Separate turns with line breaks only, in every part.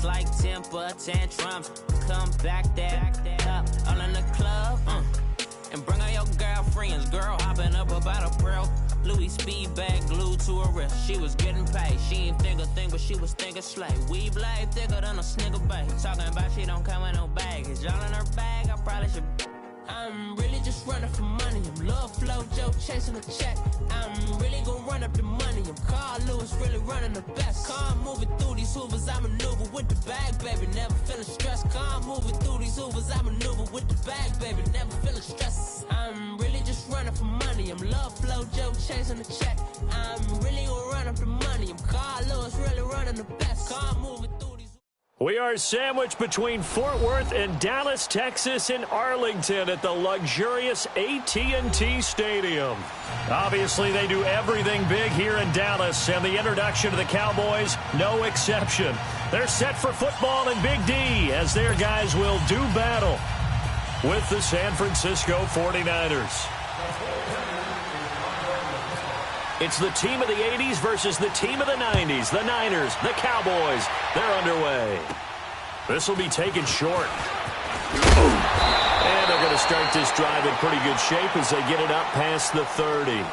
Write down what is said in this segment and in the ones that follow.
like temper tantrums. Come back that up, all in the club, and bring all your girlfriends. Girl hopping up about a pearl. Louis speed bag glued to her wrist. She was getting paid. She ain't think a thing, but she was thinking slay. We blade thicker than a snicker bag. Talking about she don't come with no baggage. All in her bag, I probably should. I'm really just running for money. I'm love flow, Joe chasing a check. I'm really gonna run up the money. I'm Carl Lewis, really running the best. Car moving through these hoovers, I maneuver with the bag, baby. Never feeling stressed. Car moving through these hoovers, I maneuver with the bag, baby. Never feeling stressed. I'm really just running for money. I'm love flow, Joe chasing a check. I'm really gonna run up the money. I'm Carl Lewis, really running the best. Car moving through these.
We are sandwiched between Fort Worth and Dallas, Texas, and Arlington at the luxurious AT&T Stadium. Obviously, they do everything big here in Dallas, and the introduction to the Cowboys, no exception. They're set for football in Big D as their guys will do battle with the San Francisco 49ers. It's the team of the 80s versus the team of the 90s. The Niners, the Cowboys, they're underway. This will be taken short. And they're going to start this drive in pretty good shape as they get it up past the 30.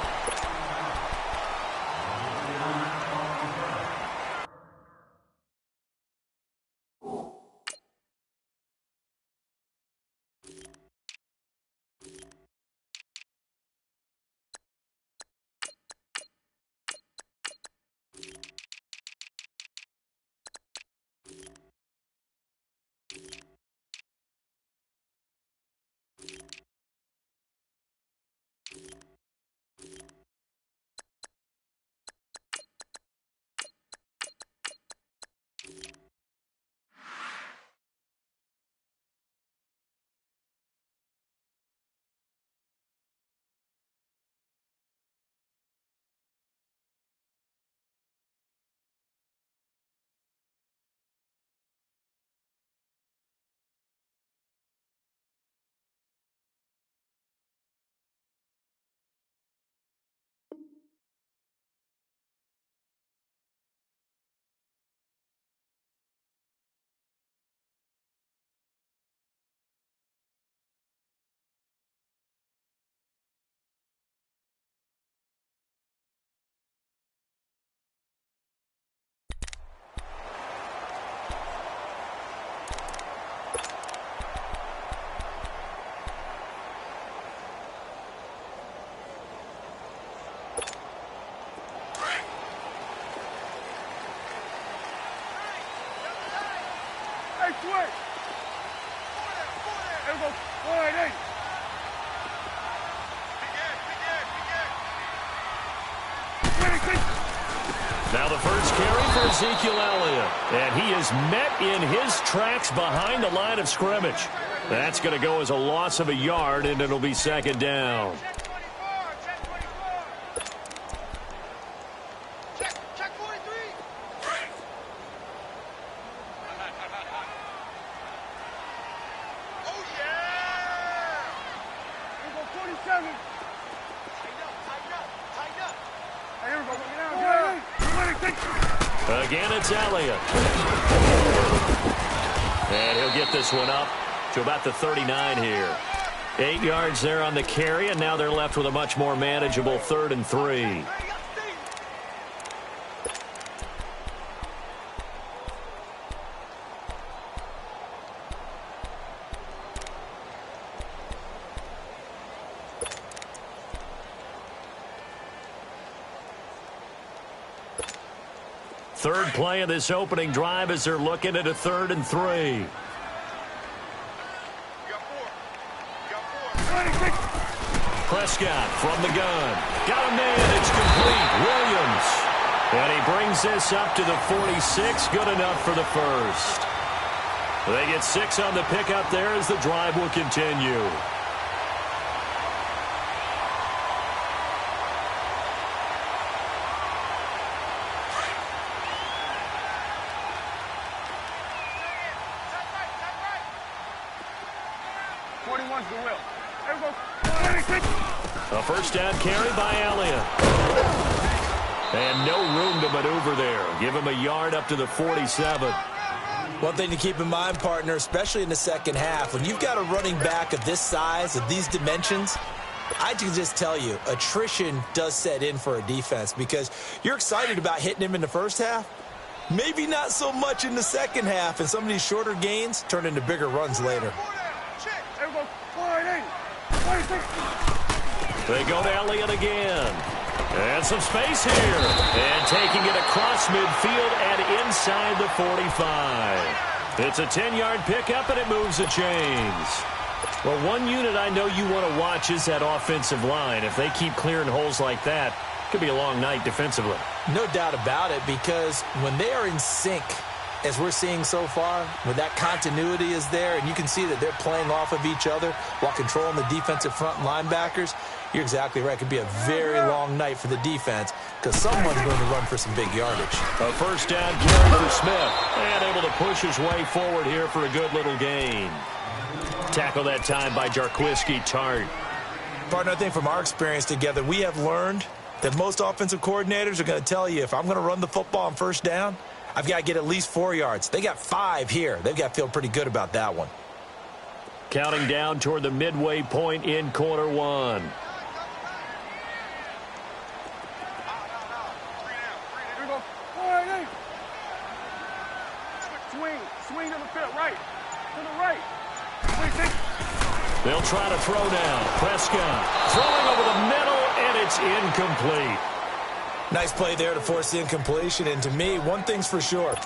Now the first carry for Ezekiel Elliott. And he is met in his tracks behind the line of scrimmage. That's going to go as a loss of a yard, and it'll be second down. Again, it's Elliott. And he'll get this one up to about the 39 here. 8 yards there on the carry, and now they're left with a much more manageable 3rd and 3. Third play of this opening drive as they're looking at a 3rd and 3. Prescott from the gun. Got a man. It's complete. Williams. And he brings this up to the 46. Good enough for the first. They get 6 on the pickup there as the drive will continue. A first down carry by Elliott. And no room to maneuver there. Give him a yard up to the 47.
One thing to keep in mind, partner, especially in the second half, when you've got a running back of this size, of these dimensions, I can just tell you, attrition does set in for a defense because you're excited about hitting him in the first half. Maybe not so much in the second half, and some of these shorter gains turn into bigger runs later.
They go to Elliott again. And some space here. And taking it across midfield and inside the 45. It's a 10-yard pickup, and it moves the chains. Well, one unit I know you want to watch is that offensive line. If they keep clearing holes like that, it could be a long night defensively.
No doubt about it, because when they are in sync, as we're seeing so far, when that continuity is there, and you can see that they're playing off of each other while controlling the defensive front linebackers, you're exactly right. It could be a very long night for the defense because someone's going to run for some big yardage.
A first down carry for Smith. And able to push his way forward here for a good little gain. Tackle that time by Jarquiski Tart.
Partner, I think from our experience together, we have learned that most offensive coordinators are going to tell you if I'm going to run the football on first down, I've got to get at least 4 yards. They got 5 here. They've got to feel pretty good about that one.
Counting down toward the midway point in quarter one.
Swing to the field, right. To the right.
They'll try to throw now. Prescott throwing over the middle, and it's incomplete.
Nice play there to force the incompletion. And to me, one thing's for sure.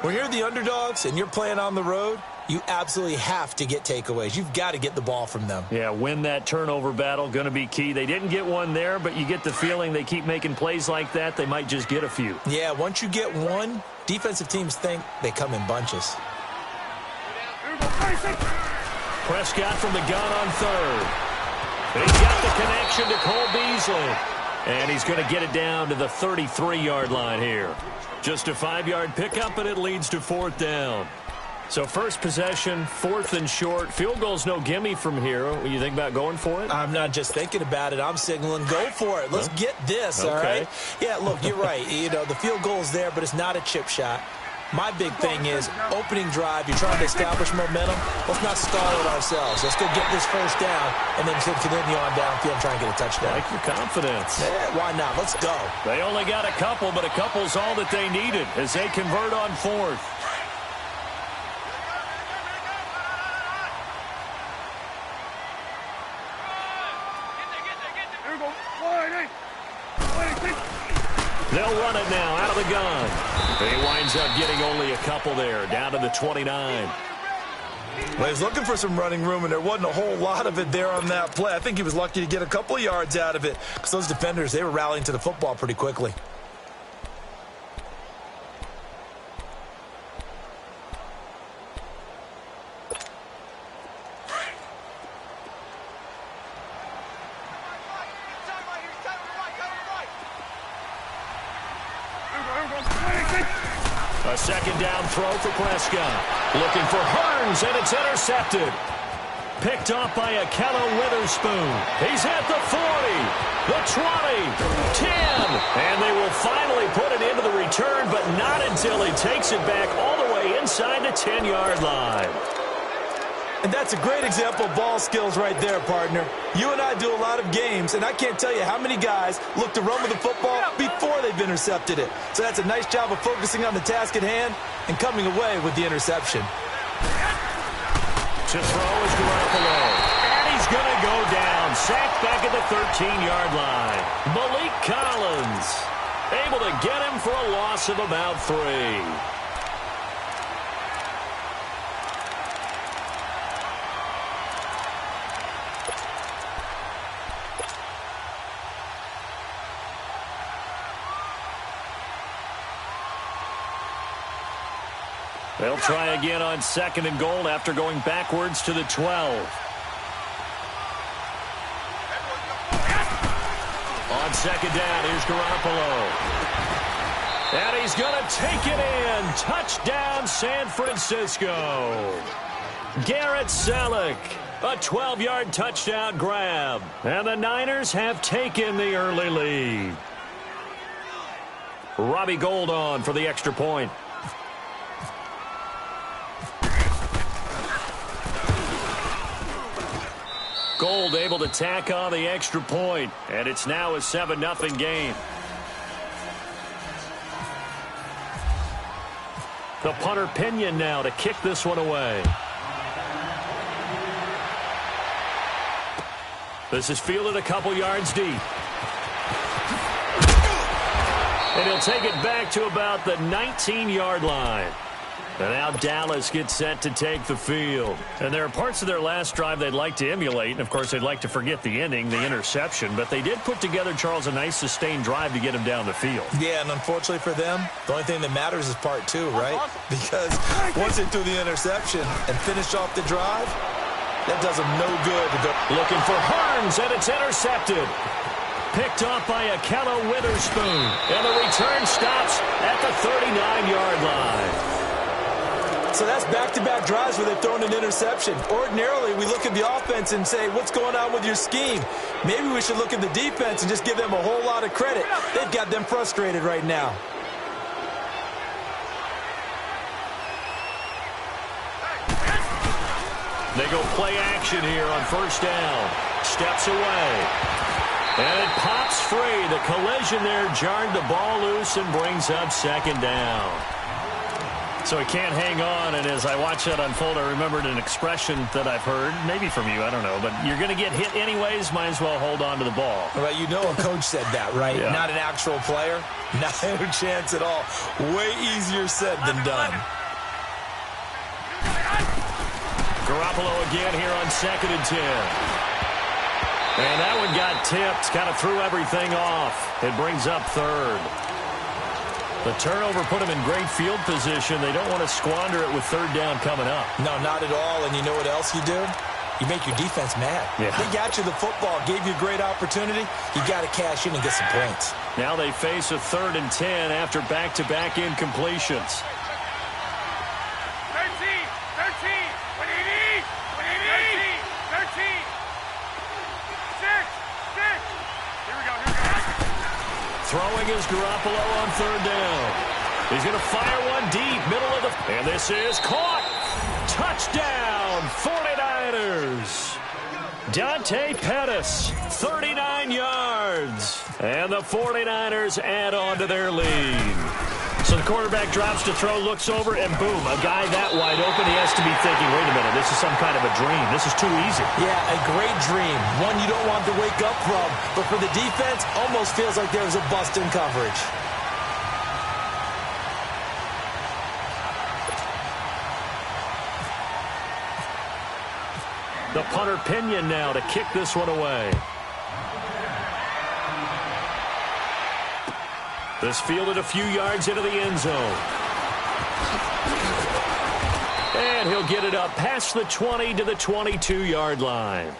When you're the underdogs and you're playing on the road, you absolutely have to get takeaways. You've got to get the ball from them.
Yeah, win that turnover battle, going to be key. They didn't get one there, but you get the feeling they keep making plays like that, they might just get a few.
Yeah, once you get one, defensive teams think they come in bunches.
Prescott from the gun on third. He's got the connection to Cole Beasley. And he's going to get it down to the 33-yard line here. Just a 5-yard pickup, and it leads to fourth down. So first possession, 4th and short. Field goal's no gimme from here. What do you think about going for it?
I'm not just thinking about it. I'm signaling go for it. Let's get this, all right? Yeah, look, you're right. You know, the field goal's there, but it's not a chip shot. My big thing is opening drive. You're trying to establish momentum. Let's not stall it ourselves. Let's go get this first down and then continue on downfield and try and get a touchdown.
Like your confidence.
Yeah, why not? Let's go.
They only got a couple, but a couple's all that they needed as they convert on 4th. They'll run it now out of the gun. He winds up getting only a couple there, down to the 29.
Well, he's looking for some running room, and there wasn't a whole lot of it there on that play. I think he was lucky to get a couple of yards out of it because those defenders, they were rallying to the football pretty quickly.
A second down throw for Prescott. Looking for Hearns, and it's intercepted. Picked off by Akello Witherspoon. He's at the 40, the 20, 10. And they will finally put it into the return, but not until he takes it back all the way inside the 10-yard line.
And that's a great example of ball skills right there, partner. You and I do a lot of games, and I can't tell you how many guys look to run with the football before they've intercepted it. So that's a nice job of focusing on the task at hand and coming away with the interception.
To throw is Garoppolo. And he's going to go down. Sacked back at the 13-yard line. Malik Collins able to get him for a loss of about 3. They'll try again on 2nd and goal after going backwards to the 12. On 2nd down, here's Garoppolo. And he's going to take it in. Touchdown, San Francisco. Garrett Selleck, a 12-yard touchdown grab. And the Niners have taken the early lead. Robbie Gould on for the extra point. Gold able to tack on the extra point, and it's now a 7-0 game. The punter Pinion now to kick this one away. This is fielded a couple yards deep. And he'll take it back to about the 19-yard line. And now Dallas gets set to take the field. And there are parts of their last drive they'd like to emulate. And, of course, they'd like to forget the ending, the interception. But they did put together, Charles, a nice sustained drive to get him down the field.
Yeah, and unfortunately for them, the only thing that matters is part two, right? Because once they threw the interception and finished off the drive, that does them no good to go.
Looking for Harms, and it's intercepted. Picked off by Akello Witherspoon. And the return stops at the 39-yard line.
So that's back-to-back drives where they've thrown an interception. Ordinarily, we look at the offense and say, what's going on with your scheme? Maybe we should look at the defense and just give them a whole lot of credit. They've got them frustrated right now.
They go play action here on first down. Steps away. And it pops free. The collision there jarred the ball loose and brings up second down. So he can't hang on, and as I watch that unfold, I remembered an expression that I've heard, maybe from you, I don't know, but you're going to get hit anyways, might as well hold on to the ball.
Well, you know a coach said that, right?
Yeah.
Not an actual player. Not a chance at all. Way easier said than done.
Garoppolo again here on 2nd and 10. And that one got tipped, kind of threw everything off. It brings up third. The turnover put them in great field position. They don't want to squander it with third down coming up.
No, not at all. And you know what else you do? You make your defense mad.
Yeah.
They got you the football, gave you a great opportunity. You got to cash in and get some points.
Now they face a 3rd and 10 after back-to-back incompletions.
6. Here we go.
Throwing is Garoppolo on 3rd down. He's going to fire one deep, middle of the... And this is caught. Touchdown, 49ers. Dante Pettis, 39 yards. And the 49ers add on to their lead. So the quarterback drops to throw, looks over, and boom, a guy that wide open, he has to be thinking, wait a minute, this is some kind of a dream. This is too easy.
Yeah, a great dream. One you don't want to wake up from. But for the defense, almost feels like there was a bust in coverage.
The punter Pinion now to kick this one away. This fielded a few yards into the end zone. And he'll get it up past the 20 to the 22-yard line.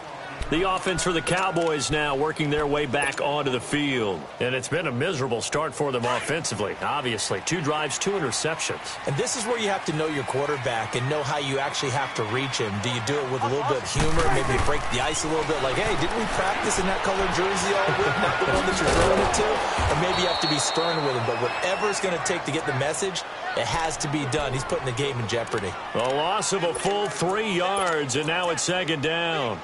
The offense for the Cowboys now working their way back onto the field. And it's been a miserable start for them offensively, obviously. 2 drives, 2 interceptions.
And this is where you have to know your quarterback and know how you actually have to reach him. Do you do it with a little bit of humor, maybe break the ice a little bit, like, hey, didn't we practice in that colored jersey all week, not the one that you're throwing it to? Or maybe you have to be stern with him. But whatever it's going to take to get the message, it has to be done. He's putting the game in jeopardy.
A loss of a full 3 yards, and now it's 2nd down.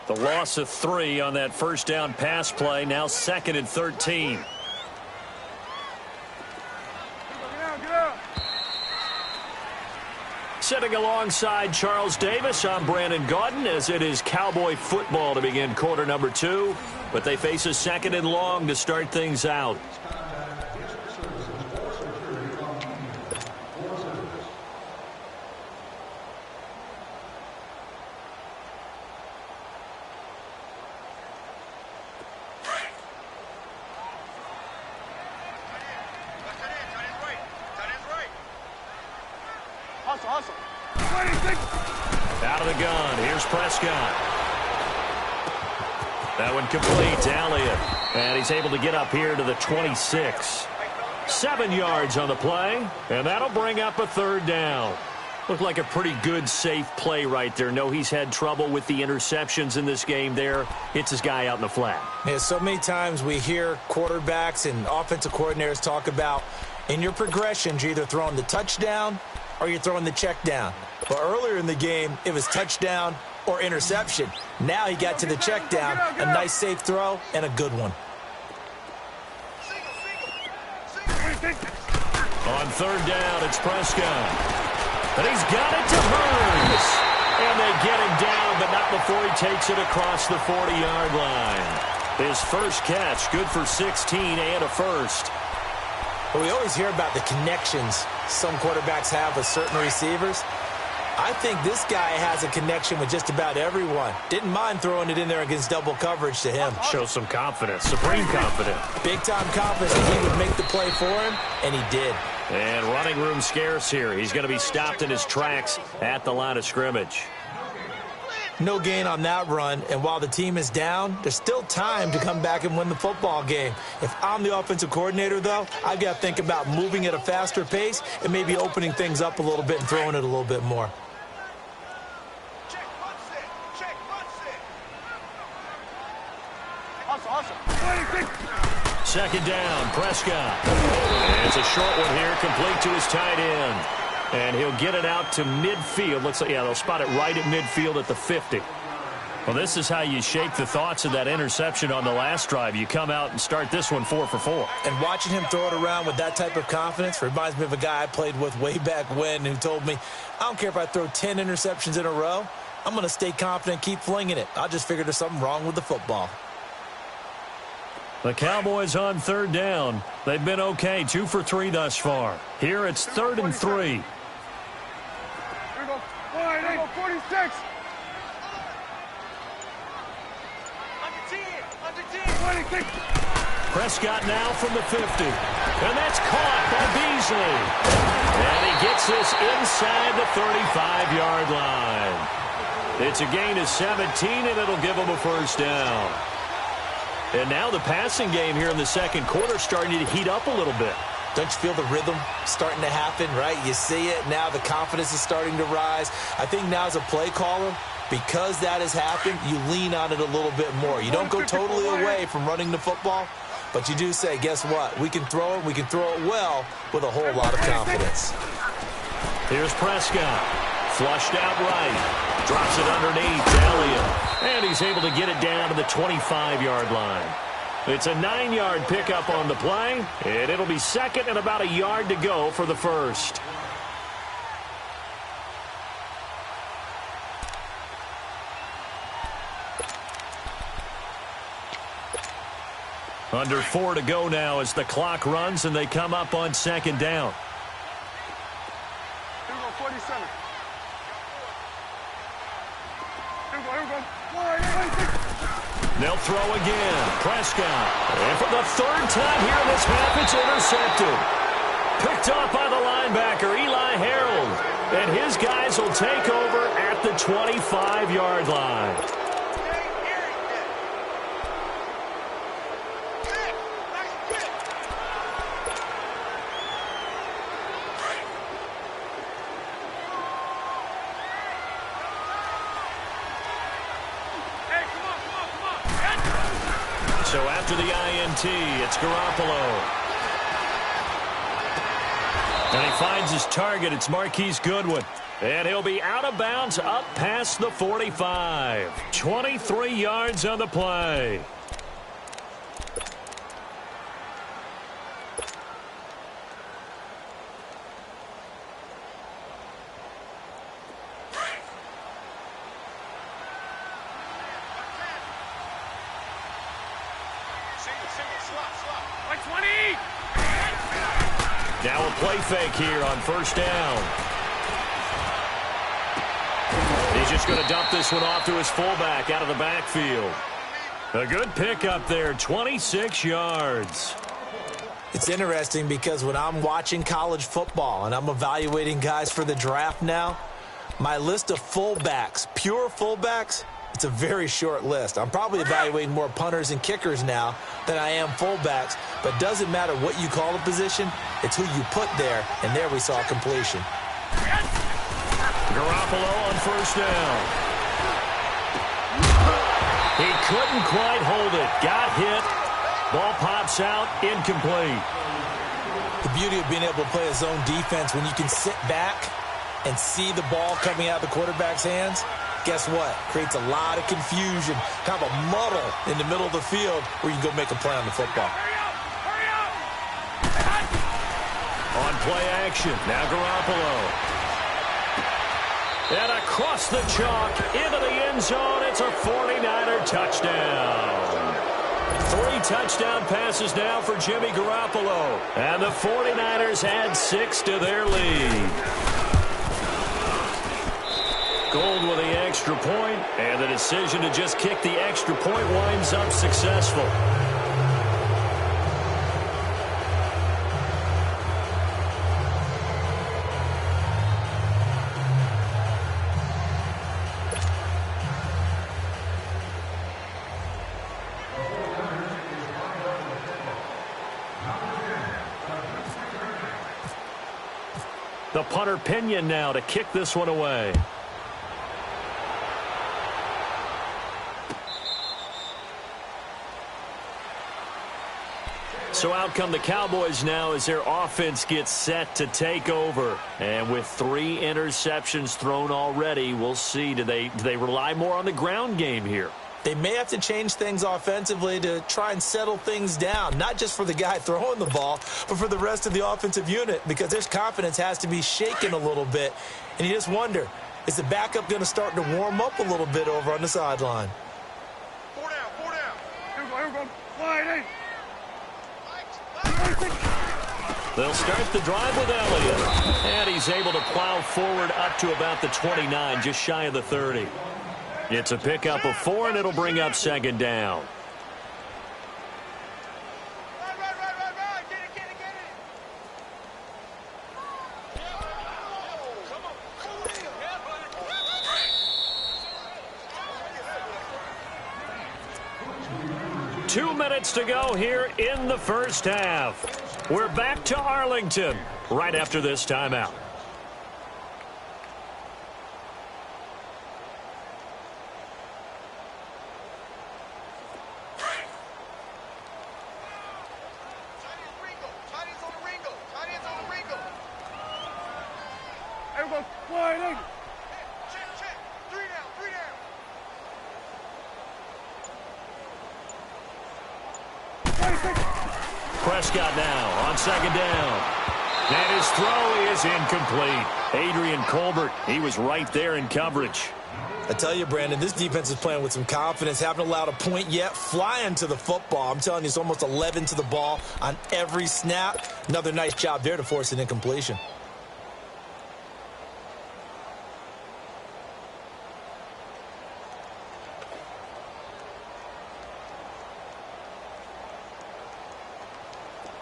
The loss of 3 on that first down pass play. Now 2nd and 13.
Get out.
Sitting alongside Charles Davis, I'm Brandon Gaudin, as it is Cowboy football to begin quarter number 2. But they face a 2nd and long to start things out.
Hustle.
Out of the gun. Here's Prescott. That one complete to Elliott. And he's able to get up here to the 26. 7 yards on the play. And that'll bring up a 3rd down. Looked like a pretty good, safe play right there. No, he's had trouble with the interceptions in this game there. Hits his guy out in the flat.
Yeah, so many times we hear quarterbacks and offensive coordinators talk about in your progressions, you're either throwing the touchdown or you're throwing the check down. But earlier in the game, it was touchdown or interception. Now he got to the check down, a nice safe throw, and a good one.
On third down, it's Prescott. And he's got it to Hurns. And they get him down, but not before he takes it across the 40-yard line. His first catch, good for 16 and a first.
Well, we always hear about the connections some quarterbacks have with certain receivers. I think this guy has a connection with just about everyone. Didn't mind throwing it in there against double coverage to him.
Shows some confidence, supreme confidence.
Big-time confidence that he would make the play for him, and he did.
And running room scarce here. He's going to be stopped in his tracks at the line of scrimmage.
No gain on that run, and while the team is down, there's still time to come back and win the football game. If I'm the offensive coordinator, though, I've got to think about moving at a faster pace and maybe opening things up a little bit and throwing it a little bit more.
Second down, Prescott. And it's a short one here, complete to his tight end. And he'll get it out to midfield. Looks like, yeah, they'll spot it right at midfield at the 50. Well, this is how you shape the thoughts of that interception on the last drive. You come out and start this one 4 for 4.
And watching him throw it around with that type of confidence reminds me of a guy I played with way back when who told me, I don't care if I throw 10 interceptions in a row. I'm going to stay confident, keep flinging it. I just figured there's something wrong with the football.
The Cowboys on third down. They've been okay, 2 for 3 thus far. Here it's 3rd and 3.
Here we go. 46. Under 10.
Prescott now from the 50. And that's caught by Beasley. And he gets this inside the 35-yard line. It's a gain of 17, and it'll give him a first down. And now the passing game here in the second quarter starting to heat up a little bit.
Don't you feel the rhythm starting to happen, right? You see it. Now the confidence is starting to rise. I think now as a play caller, because that has happened, you lean on it a little bit more. You don't go totally away from running the football, but you do say, guess what? We can throw it. We can throw it well with a whole lot of confidence.
Here's Prescott. Flushed out right. Drops it underneath to Elliott. And he's able to get it down to the 25-yard line. It's a 9-yard pickup on the play, and it'll be second and about a yard to go for the first. Under 4 to go now as the clock runs, and they come up on second down.
Here we go, 47. Here we go.
They'll throw again. Prescott. And for the third time here in this half, it's intercepted. Picked off by the linebacker, Eli Harold. And his guys will take over at the 25-yard line. So after the INT, it's Garoppolo. And he finds his target. It's Marquise Goodwin. And he'll be out of bounds up past the 45. 23 yards on the play. Now a play fake here on first down. He's just going to dump this one off to his fullback out of the backfield. A good pickup there, 26 yards.
It's interesting because when I'm watching college football and I'm evaluating guys for the draft now, my list of fullbacks, pure fullbacks, it's a very short list. I'm probably evaluating more punters and kickers now than I am fullbacks, but it doesn't matter what you call a position, it's who you put there, and there we saw completion.
Garoppolo on first down. He couldn't quite hold it. Got hit. Ball pops out. Incomplete.
The beauty of being able to play a zone defense when you can sit back and see the ball coming out of the quarterback's hands, guess what? Creates a lot of confusion, kind of a muddle in the middle of the field where you can go make a play on the football.
On play action, now Garoppolo. And across the chalk, into the end zone, it's a 49er touchdown. 3 touchdown passes now for Jimmy Garoppolo. And the 49ers add 6 to their lead. Gold with the extra point, and the decision to just kick the extra point winds up successful. The punter Pinion now to kick this one away. So out come the Cowboys now as their offense gets set to take over. And with 3 interceptions thrown already, we'll see. Do they rely more on the ground game here?
They may have to change things offensively to try and settle things down, not just for the guy throwing the ball, but for the rest of the offensive unit, because their confidence has to be shaken a little bit. And you just wonder, is the backup going to start to warm up a little bit over on the sideline?
4 down, 4 down. Here we go. Wide 8.
They'll start the drive with Elliott. And he's able to plow forward up to about the 29, just shy of the 30. It's a pickup of 4, and it'll bring up second down.
Right. Get it. Come on.
2 minutes to go here in the first half. We're back to Arlington right after this timeout. Prescott now on second down. And his throw is incomplete. Adrian Colbert, he was right there in coverage.
I tell you, Brandon, this defense is playing with some confidence. Haven't allowed a point yet. Flying to the football. I'm telling you, it's almost 11 to the ball on every snap. Another nice job there to force an incompletion.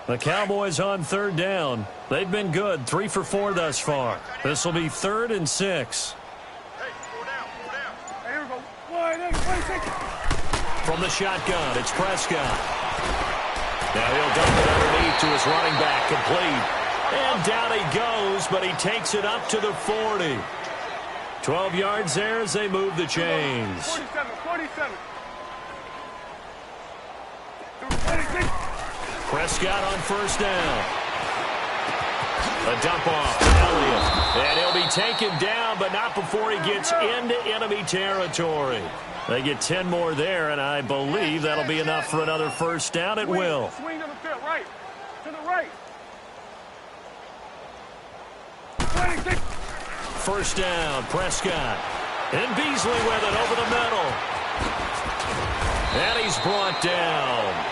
The Cowboys on third down. They've been good, 3 for 4 thus far. This will be 3rd and 6.
Hey, 4 down. Hey, here we go. Wide 8.
From the shotgun, it's Prescott. Now he'll dump it underneath to his running back, complete. And down he goes, but he takes it up to the 40. 12 yards there as they move the chains.
47.
Prescott on first down. A dump off to Elliott. And he'll be taken down, but not before he gets into enemy territory. They get 10 more there, and I believe that'll be enough for another first down. It will.
Swing to the field, right. To the right.
First down, Prescott. And Beasley with it over the middle. And he's brought down.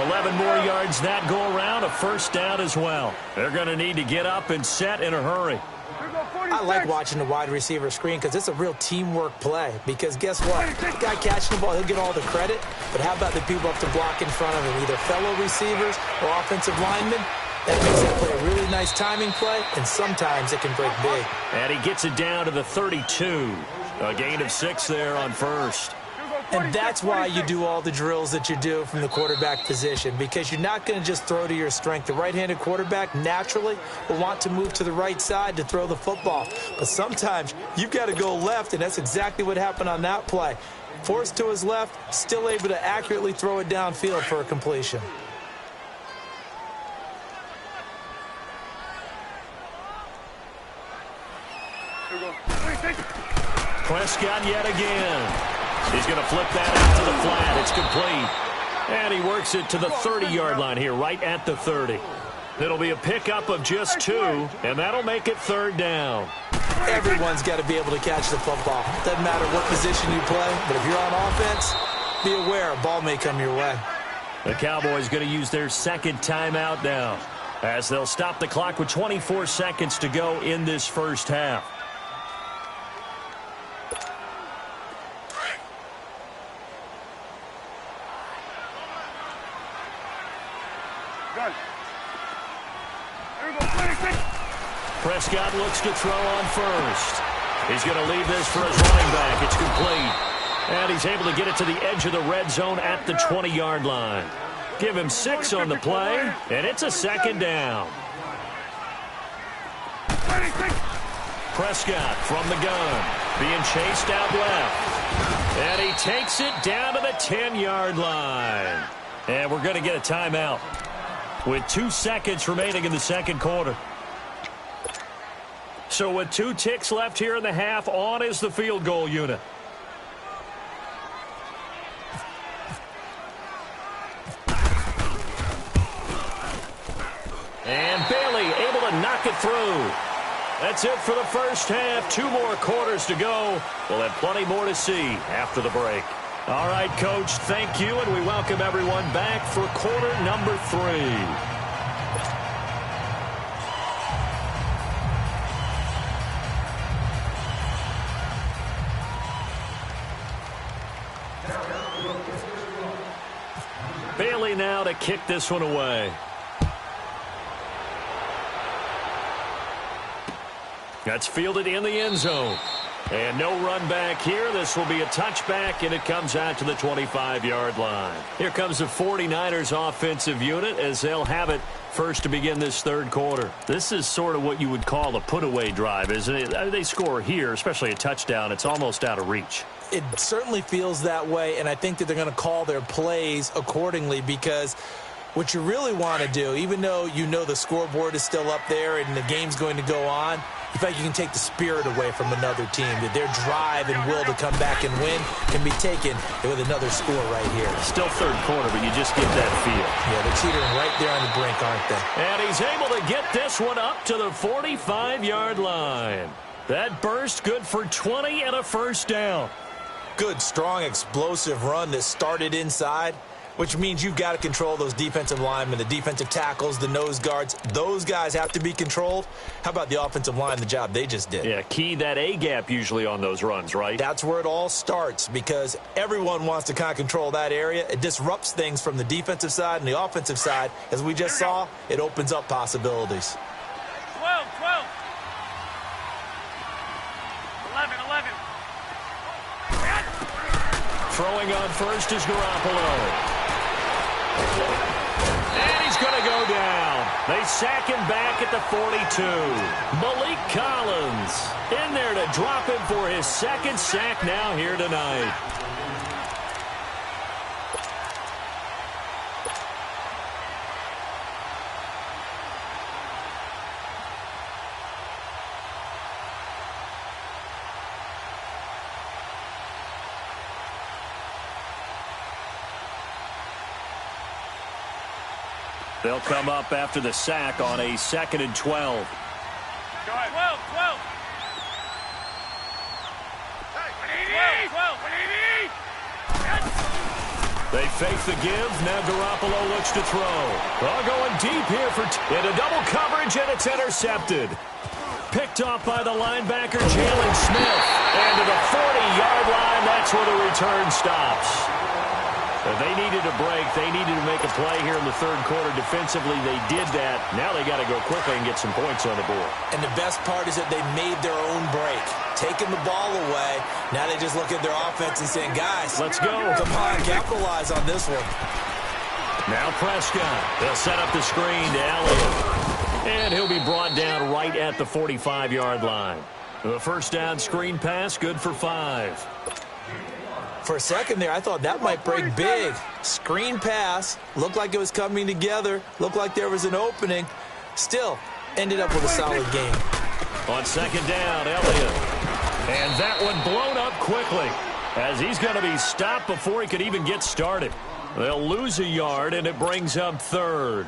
11 more yards that go around, a first down as well. They're going to need to get up and set in a hurry.
I like watching the wide receiver screen because it's a real teamwork play. Because guess what? The guy catching the ball, he'll get all the credit. But how about the people up to block in front of him, either fellow receivers or offensive linemen? That makes that play a really nice timing play, and sometimes it can break big.
And he gets it down to the 32. A gain of 6 there on first.
And that's why you do all the drills that you do from the quarterback position, because you're not going to just throw to your strength. The right-handed quarterback naturally will want to move to the right side to throw the football. But sometimes you've got to go left, and that's exactly what happened on that play. Forced to his left, still able to accurately throw it downfield for a completion.
Prescott yet again. He's going to flip that out to the flat. It's complete. And he works it to the 30-yard line here, right at the 30. It'll be a pickup of just 2, and that'll make it 3rd down.
Everyone's got to be able to catch the football. Doesn't matter what position you play, but if you're on offense, be aware a ball may come your way.
The Cowboys going to use their 2nd timeout now, as they'll stop the clock with 24 seconds to go in this first half. Prescott looks to throw on first. He's going to leave this for his running back. It's complete. And he's able to get it to the edge of the red zone at the 20-yard line. Give him 6 on the play, and it's a 2nd down. Prescott from the gun, being chased out left. And he takes it down to the 10-yard line. And we're going to get a timeout with 2 seconds remaining in the second quarter. So with 2 ticks left here in the half, on is the field goal unit. And Bailey able to knock it through. That's it for the first half. 2 more quarters to go. We'll have plenty more to see after the break. All right, Coach, thank you, and we welcome everyone back for quarter number 3. Bailey now to kick this one away. That's fielded in the end zone. And no run back here. This will be a touchback, and it comes out to the 25-yard line. Here comes the 49ers offensive unit as they'll have it first to begin this third quarter. This is sort of what you would call a put-away drive, isn't it? They score here, especially a touchdown. It's almost out of reach.
It certainly feels that way, and I think that they're going to call their plays accordingly, because what you really want to do, even though you know the scoreboard is still up there and the game's going to go on, in fact, you can take the spirit away from another team. That their drive and will to come back and win can be taken with another score right here.
Still third quarter, but you just get that feel.
Yeah, they're teetering right there on the brink, aren't they?
And he's able to get this one up to the 45-yard line. That burst good for 20 and a first down.
Good, strong, explosive run that started inside, which means you've got to control those defensive linemen, the defensive tackles, the nose guards. Those guys have to be controlled. How about the offensive line, the job they just did?
Yeah, key that A-gap usually on those runs, right?
That's where it all starts, because everyone wants to kind of control that area. It disrupts things from the defensive side and the offensive side. As we just saw, it opens up possibilities.
12, 12. 11, 11.
Throwing on first is Garoppolo. And he's going to go down. They sack him back at the 42. Malik Collins in there to drop him for his 2nd sack now here tonight. They'll come up after the sack on a 2nd and 12.
Go ahead. 12, 12. Hey, 12, 12.
They fake the give. Now Garoppolo looks to throw. Oh, going deep here for into double coverage, and it's intercepted. Picked off by the linebacker, Jalen Smith. And to the 40-yard line, that's where the return stops. They needed a break. They needed to make a play here in the third quarter. Defensively, they did that. Now they got to go quickly and get some points on the board.
And the best part is that they made their own break. Taking the ball away. Now they just look at their offense and saying, guys,
let's go.
Come on, capitalize on this one.
Now Prescott. They'll set up the screen to Elliott. And he'll be brought down right at the 45-yard line. The first down screen pass, good for 5.
For a second there, I thought that might break big. Screen pass. Looked like it was coming together. Looked like there was an opening. Still, ended up with a solid game.
On second down, Elliott. And that one blown up quickly as he's going to be stopped before he could even get started. They'll lose a yard, and it brings up third.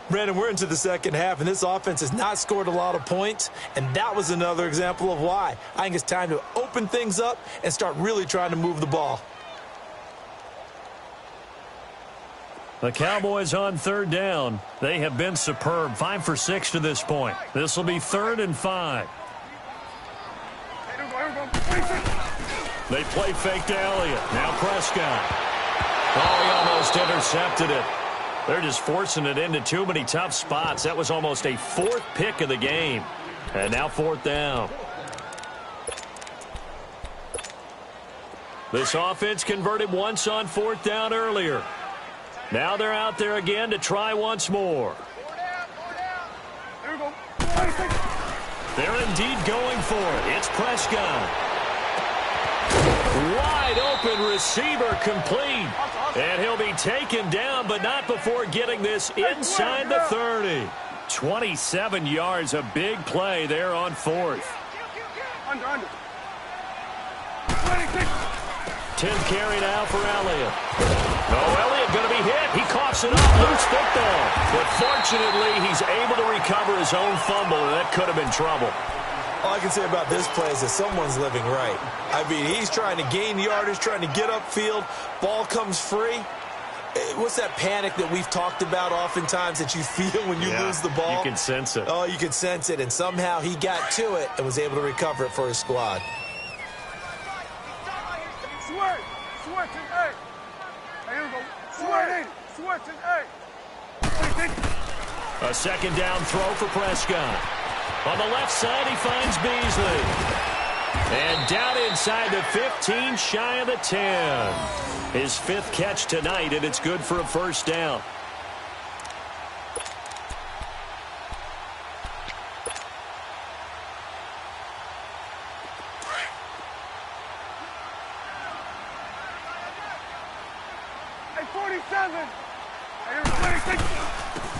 Brandon, we're into the second half, and this offense has not scored a lot of points, and that was another example of why. I think it's time to open things up and start really trying to move the ball.
The Cowboys on third down. They have been superb, 5 for 6 to this point. This will be 3rd and 5. They play fake to Elliott. Now Prescott. Oh, he almost intercepted it. They're just forcing it into too many tough spots. That was almost a 4th pick of the game. And now 4th down. This offense converted once on 4th down earlier. Now they're out there again to try once more. They're indeed going for it. It's Prescott. Wide open receiver complete. And he'll be taken down, but not before getting this inside the 30. 27 yards, a big play there on 4th. 10th carry now for Elliott. Oh, Elliott going to be hit. He coughs it up. Loose football. But fortunately, he's able to recover his own fumble, and that could have been trouble.
All I can say about this play is that someone's living right. I mean, he's trying to gain yardage, trying to get upfield. Ball comes free. What's that panic that we've talked about oftentimes that you feel when you lose the ball?
You can sense it.
Oh, you can sense it. And somehow he got to it and was able to recover it for his squad.
A second down throw for Prescott. On the left side, he finds Beasley. And down inside the 15, shy of the 10. His 5th catch tonight, and it's good for a first down.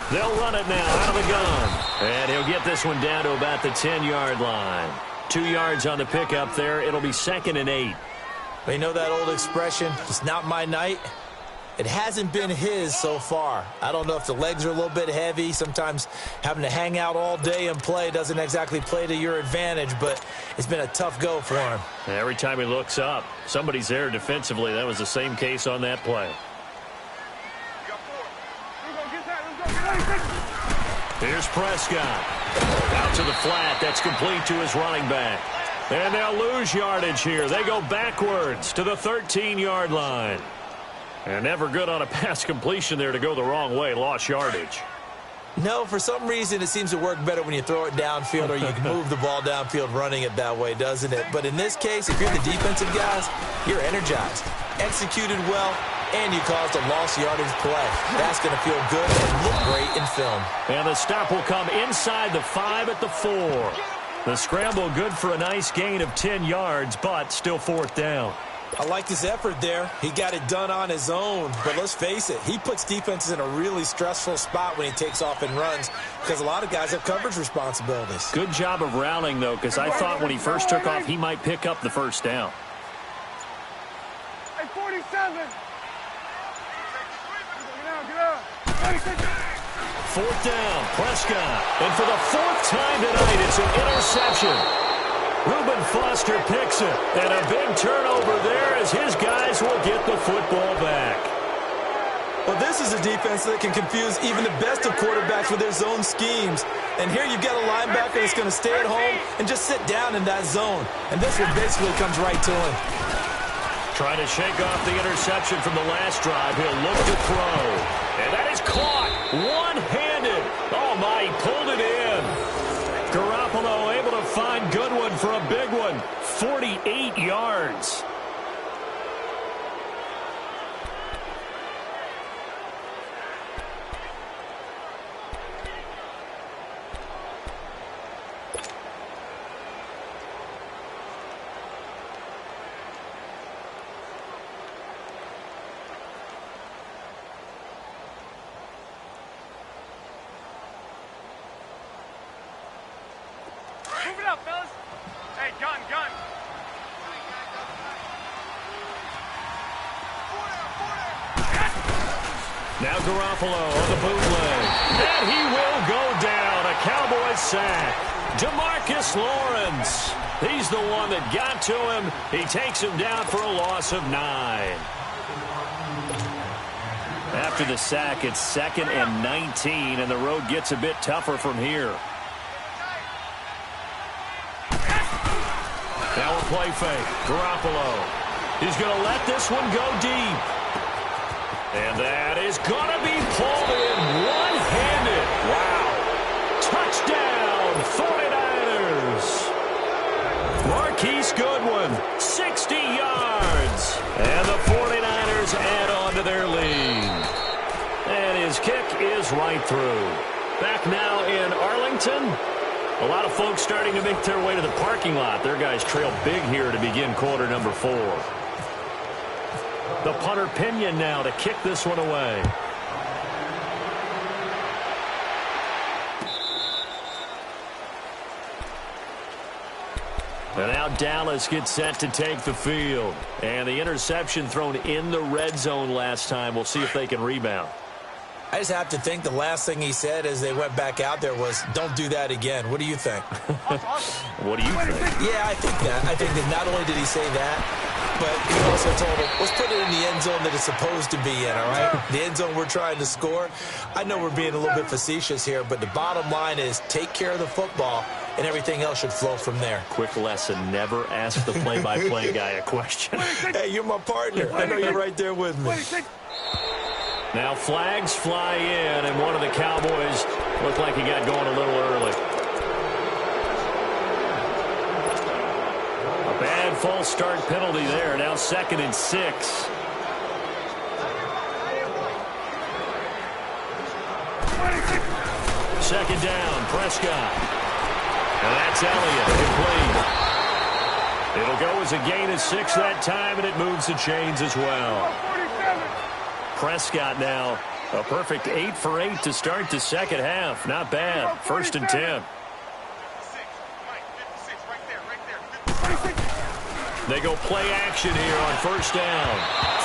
They'll run it now out of the gun. And he'll get this one down to about the 10-yard line. 2 yards on the pickup there. It'll be 2nd and 8.
Well, you know that old expression, it's not my night? It hasn't been his so far. I don't know if the legs are a little bit heavy. Sometimes having to hang out all day and play doesn't exactly play to your advantage, but it's been a tough go for him.
Every time he looks up, somebody's there defensively. That was the same case on that play. Here's Prescott. Out to the flat. That's complete to his running back. And they'll lose yardage here. They go backwards to the 13-yard line. And never good on a pass completion there to go the wrong way. Lost yardage.
No, for some reason it seems to work better when you throw it downfield or you can move the ball downfield running it that way, doesn't it? But in this case, if you're the defensive guys, you're energized, executed well, and you caused a lost yardage play. That's going to feel good and look great in film.
And the stop will come inside the 5 at the 4. The scramble good for a nice gain of 10 yards, but still 4th down.
I like his effort there. He got it done on his own. But let's face it, he puts defenses in a really stressful spot when he takes off and runs because a lot of guys have coverage responsibilities.
Good job of rallying, though, because I thought when he first took off, he might pick up the first down.
Hey, 47.
4th down, Prescott. And for the 4th time tonight, it's an interception. Reuben Foster picks it. And a big turnover there as his guys will get the football back.
Well, this is a defense that can confuse even the best of quarterbacks with their zone schemes. And here you've got a linebacker that's going to stay at home and just sit down in that zone. And this one basically comes right to him.
Trying to shake off the interception from the last drive. He'll look to throw. And that is caught one-handed. Oh, my, he pulled it in. Garoppolo able to find Goodwin for a big one. 48 yards.
Move it up, fellas. Hey, gun.
Now Garoppolo on the bootleg. And he will go down. A Cowboys sack. DeMarcus Lawrence. He's the one that got to him. He takes him down for a loss of 9. After the sack, it's 2nd and 19, and the road gets a bit tougher from here. Now a play fake. Garoppolo. He's going to let this one go deep. And that is going to be pulled in one-handed. Wow. Touchdown, 49ers. Marquise Goodwin, 60 yards. And the 49ers add on to their lead. And his kick is right through. Back now in Arlington. A lot of folks starting to make their way to the parking lot. Their guys trail big here to begin quarter number 4. The punter Pinion now to kick this one away. And now Dallas gets set to take the field. And the interception thrown in the red zone last time. We'll see if they can rebound.
I just have to think the last thing he said as they went back out there was, don't do that again. What do you think?
What do you think?
Yeah, I think that. I think that not only did he say that, but he also told him, let's put it in the end zone that it's supposed to be in, all right? The end zone we're trying to score. I know we're being a little bit facetious here, but the bottom line is take care of the football, and everything else should flow from there.
Quick lesson, never ask the play-by-play guy a question.
Hey, you're my partner. I know you're right there with me.
Now flags fly in, and one of the Cowboys looked like he got going a little early. A bad false start penalty there. Now 2nd and 6. Second down, Prescott. And that's Elliott, complete. It'll go as a gain of 6 that time, and it moves the chains as well. Prescott now, a perfect 8 for 8 to start the second half. Not bad. 1st and 10. They go play action here on 1st down.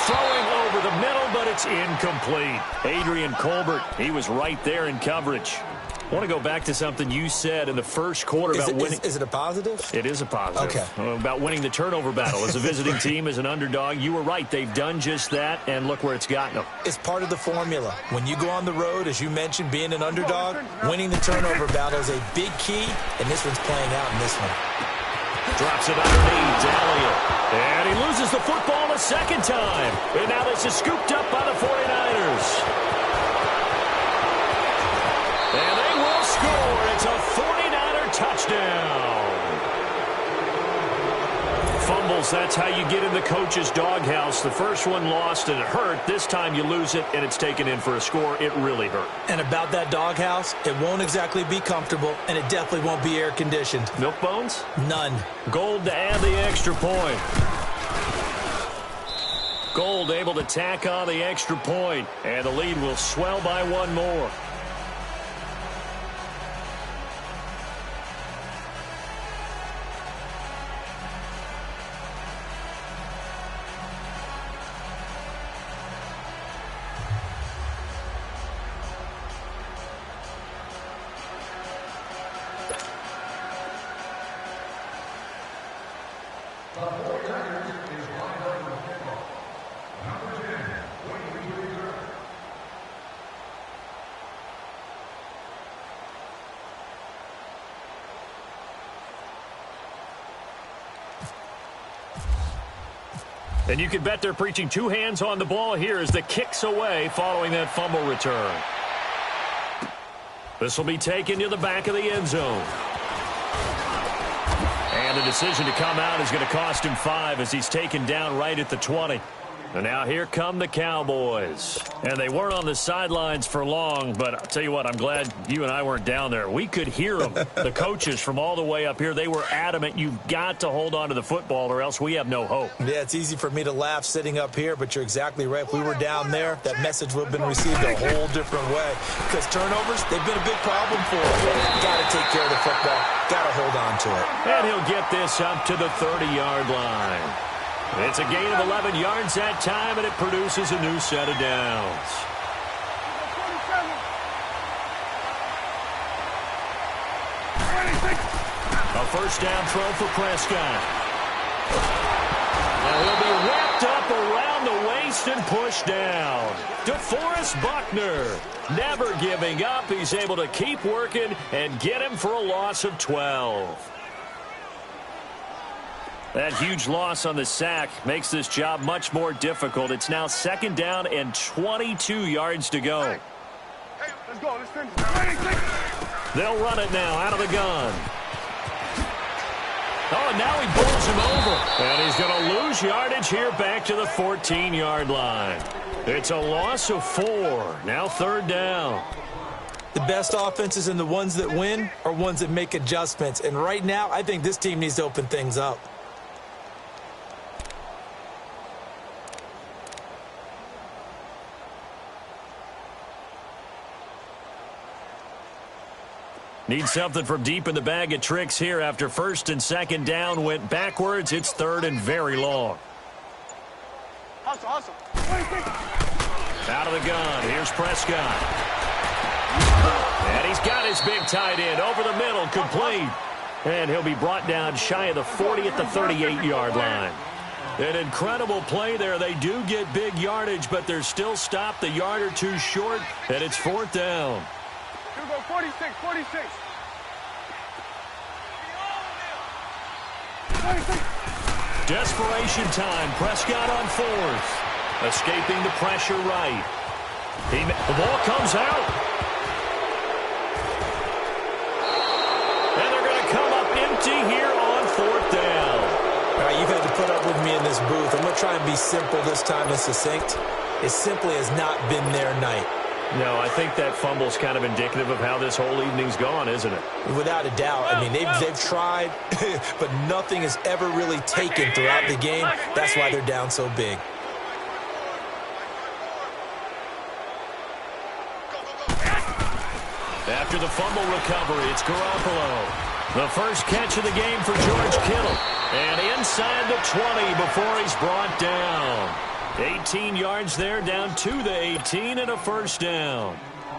Throwing over the middle, but it's incomplete. Adrian Colbert, he was right there in coverage. I want to go back to something you said in the first quarter about winning.
Is it a positive?
It is a positive.
Okay.
About winning the turnover battle. As a visiting team, as an underdog, you were right. They've done just that, and look where it's gotten them.
It's part of the formula. When you go on the road, as you mentioned, being an underdog, winning the turnover battle is a big key, and this one's playing out in this one.
Drops it underneath to Elliott. And he loses the football a second time. And now this is scooped up by the 49ers. And they will score. It's a 49er touchdown. Fumbles, that's how you get in the coach's doghouse. The first one lost and it hurt. This time you lose it and it's taken in for a score. It really hurt.
And about that doghouse, it won't exactly be comfortable, and it definitely won't be air-conditioned.
Milk bones?
None.
Gold to add the extra point. Gold able to tack on the extra point, and the lead will swell by one more. And you can bet they're preaching two hands on the ball here as the kick's away following that fumble return. This will be taken to the back of the end zone. And the decision to come out is going to cost him 5 as he's taken down right at the 20. And now here come the Cowboys. And they weren't on the sidelines for long, but I'll tell you what, I'm glad you and I weren't down there. We could hear them. The coaches from all the way up here, they were adamant, you've got to hold on to the football or else we have no hope.
Yeah, it's easy for me to laugh sitting up here, but you're exactly right. If we were down there, that message would have been received a whole different way. Because turnovers, they've been a big problem for us. Got to take care of the football. Got to hold on to it.
And he'll get this up to the 30-yard line. It's a gain of 11 yards that time, and it produces a new set of downs. A first down throw for Prescott. Now he'll be wrapped up around the waist and pushed down. DeForest Buckner, never giving up. He's able to keep working and get him for a loss of 12. That huge loss on the sack makes this job much more difficult. It's now second down and 22 yards to go.
Hey, let's go. Let's finish.
They'll run it now out of the gun. Oh, and now he bowls him over. And he's going to lose yardage here back to the 14-yard line. It's a loss of 4. Now third down.
The best offenses and the ones that win are ones that make adjustments. And right now, I think this team needs to open things up.
Need something from deep in the bag of tricks here after first and second down went backwards. It's third and very long.
Hustle.
Out of the gun. Here's Prescott. And he's got his big tight end over the middle, complete. And he'll be brought down shy of the 40 at the 38-yard line. An incredible play there. They do get big yardage, but they're still stopped a yard or two short, and it's fourth down.
Here we go, 46.
Desperation time. Prescott on fourth. Escaping the pressure right. The ball comes out. And they're going to come up empty here on fourth down.
All right, you've had to put up with me in this booth. I'm going to try and be simple this time and succinct. It simply has not been their night.
No, I think that fumble's kind of indicative of how this whole evening's gone, isn't it?
Without a doubt. I mean, they've tried, but nothing is ever really taken throughout the game. That's why they're down so big.
After the fumble recovery, it's Garoppolo. The first catch of the game for George Kittle. And inside the 20 before he's brought down. 18 yards there, down to the 18, and a first down.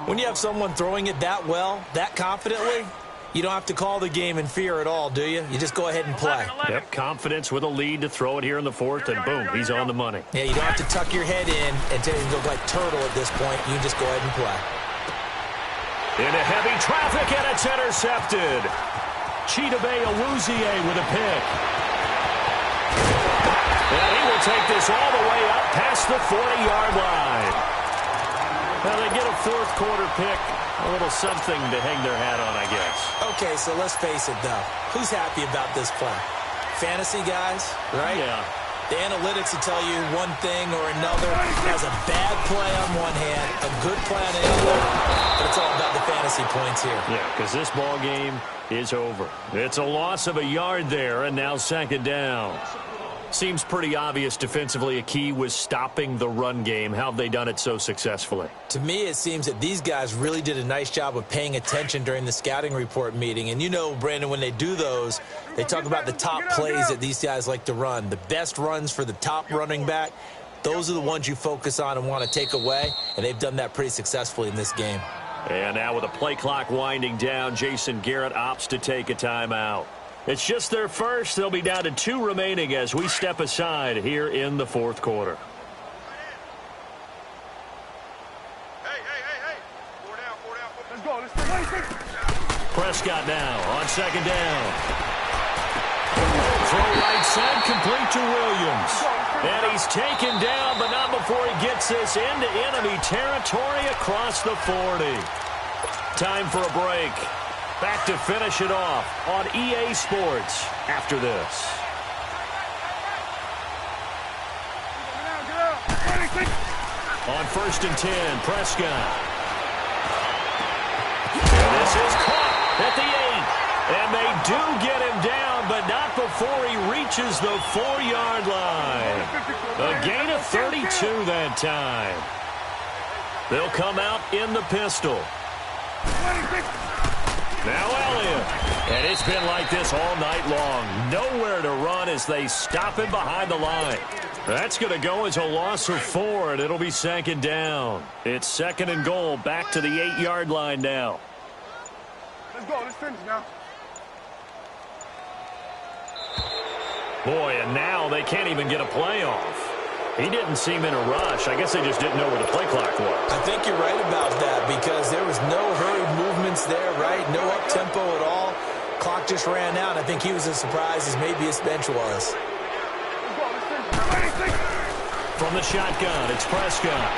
When you have someone throwing it that well, that confidently, you don't have to call the game in fear at all, do you? You just go ahead and play.
Yep, confidence with a lead to throw it here in the fourth, and boom, he's on the money.
Yeah, you don't have to tuck your head in and go like turtle at this point. You just go ahead and play.
Into heavy traffic, and it's intercepted. Chidobe Awuzie with a pick. And he will take this all the way up past the 40-yard line. Now they get a fourth quarter pick. A little something to hang their hat on, I guess.
Okay, so let's face it, though. Who's happy about this play? Fantasy guys, right?
Yeah.
The analytics will tell you one thing or another. Has a bad play on one hand, a good play on the other, but it's all about the fantasy points here.
Yeah, because this ball game is over. It's a loss of a yard there, and now second down. Seems pretty obvious defensively a key was stopping the run game. How have they done it so successfully?
To me, it seems that these guys really did a nice job of paying attention during the scouting report meeting. And you know, Brandon, when they do those, they talk about the top plays that these guys like to run. The best runs for the top running back, those are the ones you focus on and want to take away. And they've done that pretty successfully in this game.
And now with the play clock winding down, Jason Garrett opts to take a timeout. It's just their first. They'll be down to 2 remaining as we step aside here in the fourth quarter.
Hey. 4 down. Let's go. Let's go.
Prescott now on second down. Throw right side, complete to Williams. And he's taken down, but not before he gets this into enemy territory across the 40. Time for a break. Back to finish it off on EA Sports after this. On 1st and 10, Prescott. And this is caught at the 8. And they do get him down, but not before he reaches the 4-yard line. A gain of 32 that time. They'll come out in the pistol. Now Elliott. And it's been like this all night long. Nowhere to run as they stop him behind the line. That's going to go as a loss of 4, and it'll be 2nd down. It's 2nd and goal, back to the 8-yard line now.
Let's go. Let's finish now.
Boy, and now they can't even get a play off. He didn't seem in a rush. I guess they just didn't know where the play clock was.
I think you're right about that because there was no hurried movements there, right? No up-tempo at all. Clock just ran out. I think he was as surprised as maybe his bench was.
From the shotgun, it's Prescott.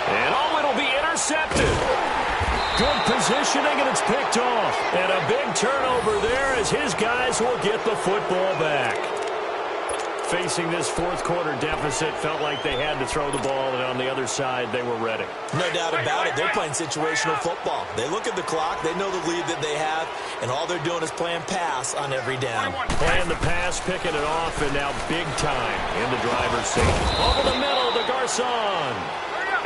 And it'll be intercepted. Good positioning, and it's picked off. And a big turnover there as his guys will get the football back. Facing this fourth-quarter deficit, felt like they had to throw the ball, and on the other side, they were ready.
No doubt about it. They're playing situational football. They look at the clock. They know the lead that they have, and all they're doing is playing pass on every down.
Playing the pass, picking it off, and now big time in the driver's seat. Over the middle to Garcon.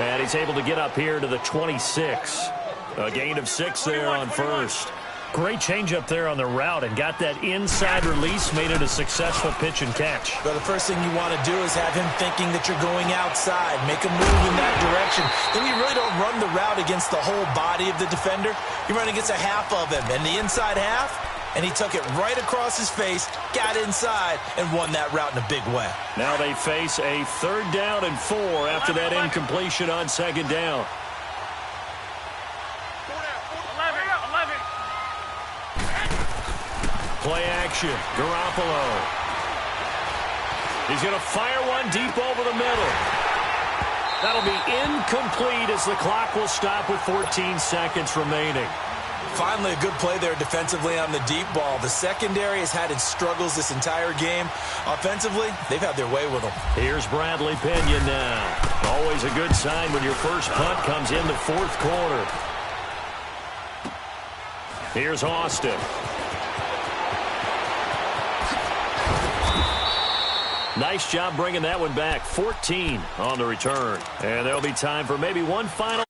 And he's able to get up here to the 26. A gain of 6 there on 1st. Great change up there on the route and got that inside release, made it a successful pitch and catch.
But the first thing you want to do is have him thinking that you're going outside, make a move in that direction. Then you really don't run the route against the whole body of the defender. You run against a half of him, and the inside half, and he took it right across his face, got inside, and won that route in a big way.
Now they face a 3rd down and 4 after that incompletion on 2nd down. Play action, Garoppolo. He's going to fire one deep over the middle. That'll be incomplete as the clock will stop with 14 seconds remaining.
Finally, a good play there defensively on the deep ball. The secondary has had its struggles this entire game. Offensively, they've had their way with them.
Here's Bradley Pinion now. Always a good sign when your first punt comes in the 4th quarter. Here's Austin. Nice job bringing that one back. 14 on the return. And there'll be time for maybe one final